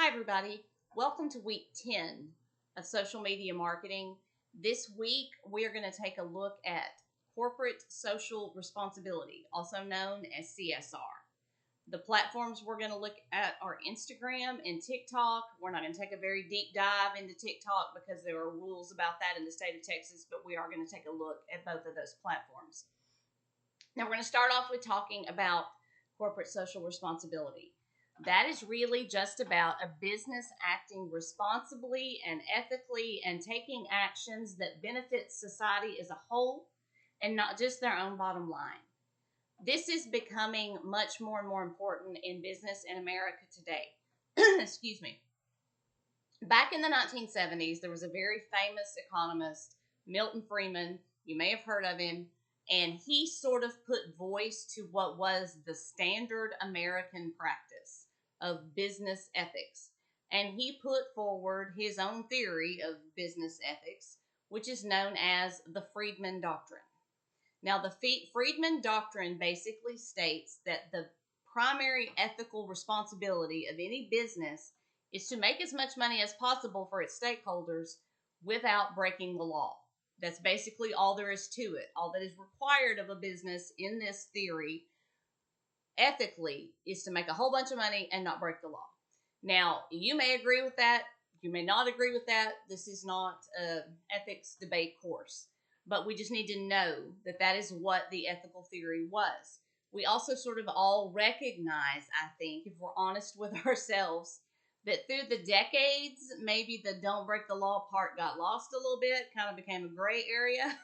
Hi, everybody. Welcome to week 10 of social media marketing. This week, we are going to take a look at corporate social responsibility, also known as CSR. The platforms we're going to look at are Instagram and TikTok. We're not going to take a very deep dive into TikTok because there are rules about that in the state of Texas, but we are going to take a look at both of those platforms. Now, we're going to start off with talking about corporate social responsibility. That is really just about a business acting responsibly and ethically and taking actions that benefit society as a whole and not just their own bottom line. This is becoming much more and more important in business in America today. Excuse me. Back in the 1970s, there was a very famous economist, Milton Friedman. You may have heard of him. And he sort of put voice to what was the standard American practice of business ethics. And he put forward his own theory of business ethics, which is known as the Friedman Doctrine. Now, the Friedman Doctrine basically states that the primary ethical responsibility of any business is to make as much money as possible for its stakeholders without breaking the law. That's basically all there is to it. All that is required of a business in this theory, ethically, is to make a whole bunch of money and not break the law. Now, you may agree with that. You may not agree with that. This is not an ethics debate course. But we just need to know that that is what the ethical theory was. We also sort of all recognize, I think, if we're honest with ourselves, that through the decades, maybe the don't break the law part got lost a little bit, kind of became a gray area,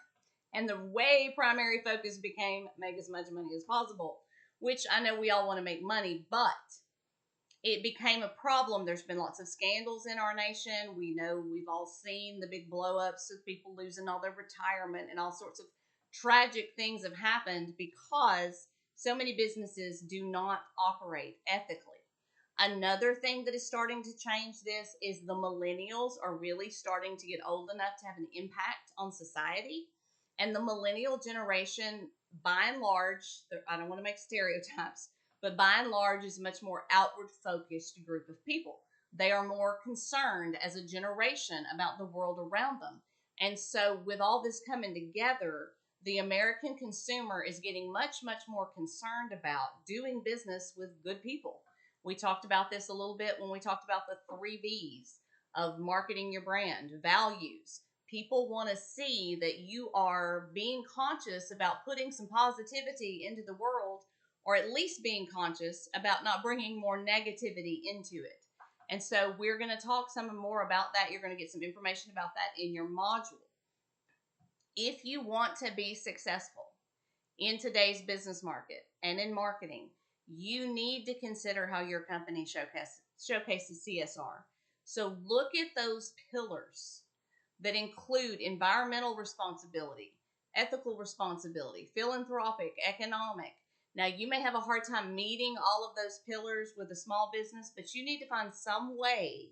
and the way primary focus became make as much money as possible, which I know we all want to make money, but it became a problem. There's been lots of scandals in our nation. We know we've all seen the big blow-ups of people losing all their retirement and all sorts of tragic things have happened because so many businesses do not operate ethically. Another thing that is starting to change this is the millennials are really starting to get old enough to have an impact on society. And the millennial generation, by and large, I don't want to make stereotypes, but by and large is a much more outward focused group of people. They are more concerned as a generation about the world around them. And so with all this coming together, the American consumer is getting much, much more concerned about doing business with good people. We talked about this a little bit when we talked about the 3 V's of marketing your brand, values. People want to see that you are being conscious about putting some positivity into the world, or at least being conscious about not bringing more negativity into it. And so we're going to talk some more about that. You're going to get some information about that in your module. If you want to be successful in today's business market and in marketing, you need to consider how your company showcases CSR. So look at those pillars that include environmental responsibility, ethical responsibility, philanthropic, economic. Now, you may have a hard time meeting all of those pillars with a small business, but you need to find some way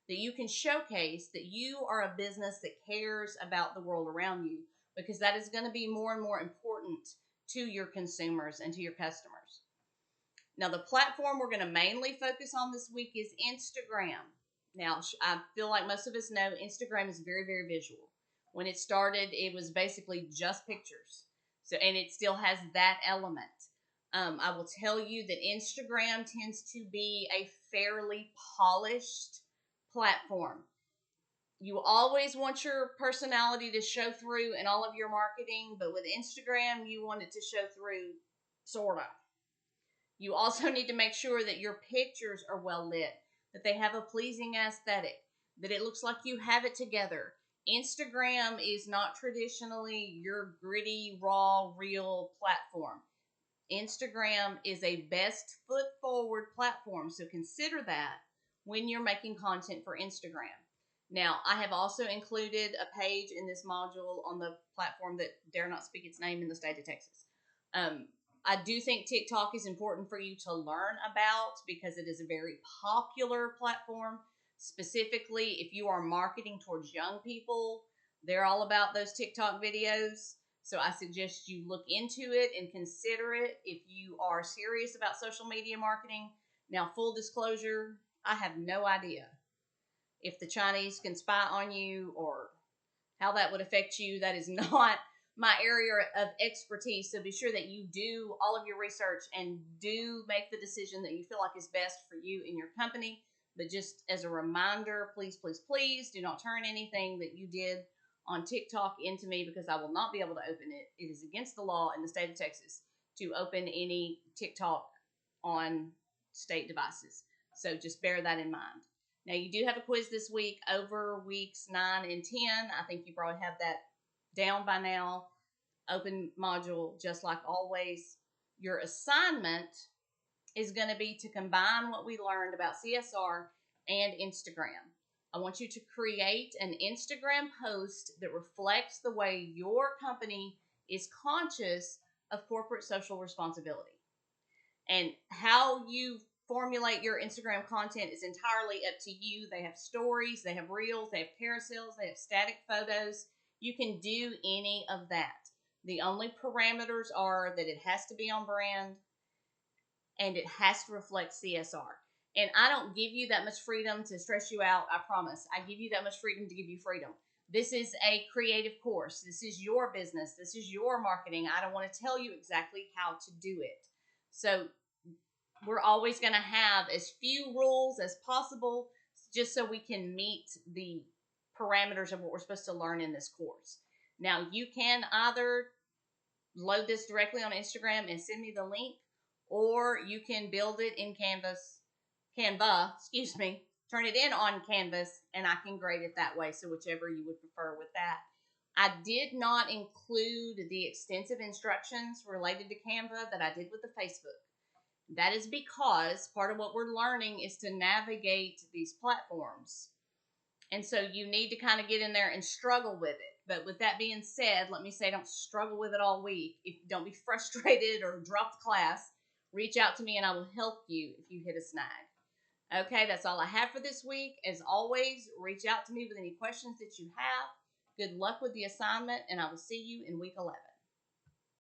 that you can showcase that you are a business that cares about the world around you, because that is going to be more and more important to your consumers and to your customers. Now, the platform we're going to mainly focus on this week is Instagram. Now, I feel like most of us know Instagram is very, very visual. When it started, it was basically just pictures. And it still has that element. I will tell you that Instagram tends to be a fairly polished platform. You always want your personality to show through in all of your marketing, but with Instagram, you want it to show through, sort of. You also need to make sure that your pictures are well lit, that they have a pleasing aesthetic, that it looks like you have it together. Instagram is not traditionally your gritty, raw, real platform. Instagram is a best foot forward platform, so consider that when you're making content for Instagram. Now, I have also included a page in this module on the platform that dare not speak its name in the state of Texas. I do think TikTok is important for you to learn about because it is a very popular platform. Specifically, if you are marketing towards young people, they're all about those TikTok videos. So I suggest you look into it and consider it if you are serious about social media marketing. Now, full disclosure, I have no idea if the Chinese can spy on you or how that would affect you. That is not my area of expertise. So be sure that you do all of your research and do make the decision that you feel like is best for you and your company. But just as a reminder, please, please, please do not turn anything that you did on TikTok into me, because I will not be able to open it. It is against the law in the state of Texas to open any TikTok on state devices. So just bear that in mind. Now, you do have a quiz this week over weeks 9 and 10. I think you probably have that down by now. Open module, just like always. Your assignment is going to be to combine what we learned about CSR and Instagram. I want you to create an Instagram post that reflects the way your company is conscious of corporate social responsibility. And how you formulate your Instagram content is entirely up to you. They have stories, they have reels, they have carousels, they have static photos. You can do any of that. The only parameters are that it has to be on brand and it has to reflect CSR. And I don't give you that much freedom to stress you out, I promise. I give you that much freedom to give you freedom. This is a creative course. This is your business. This is your marketing. I don't want to tell you exactly how to do it. So we're always going to have as few rules as possible, just so we can meet the parameters of what we're supposed to learn in this course. Now, you can either load this directly on Instagram and send me the link, or you can build it in Canva, turn it in on Canvas, and I can grade it that way. So whichever you would prefer with that. I did not include the extensive instructions related to Canva that I did with the Facebook. That is because part of what we're learning is to navigate these platforms. And so you need to kind of get in there and struggle with it. But with that being said, let me say, don't struggle with it all week. Don't be frustrated or drop the class. Reach out to me and I will help you if you hit a snag. Okay, that's all I have for this week. As always, reach out to me with any questions that you have. Good luck with the assignment, and I will see you in week 11.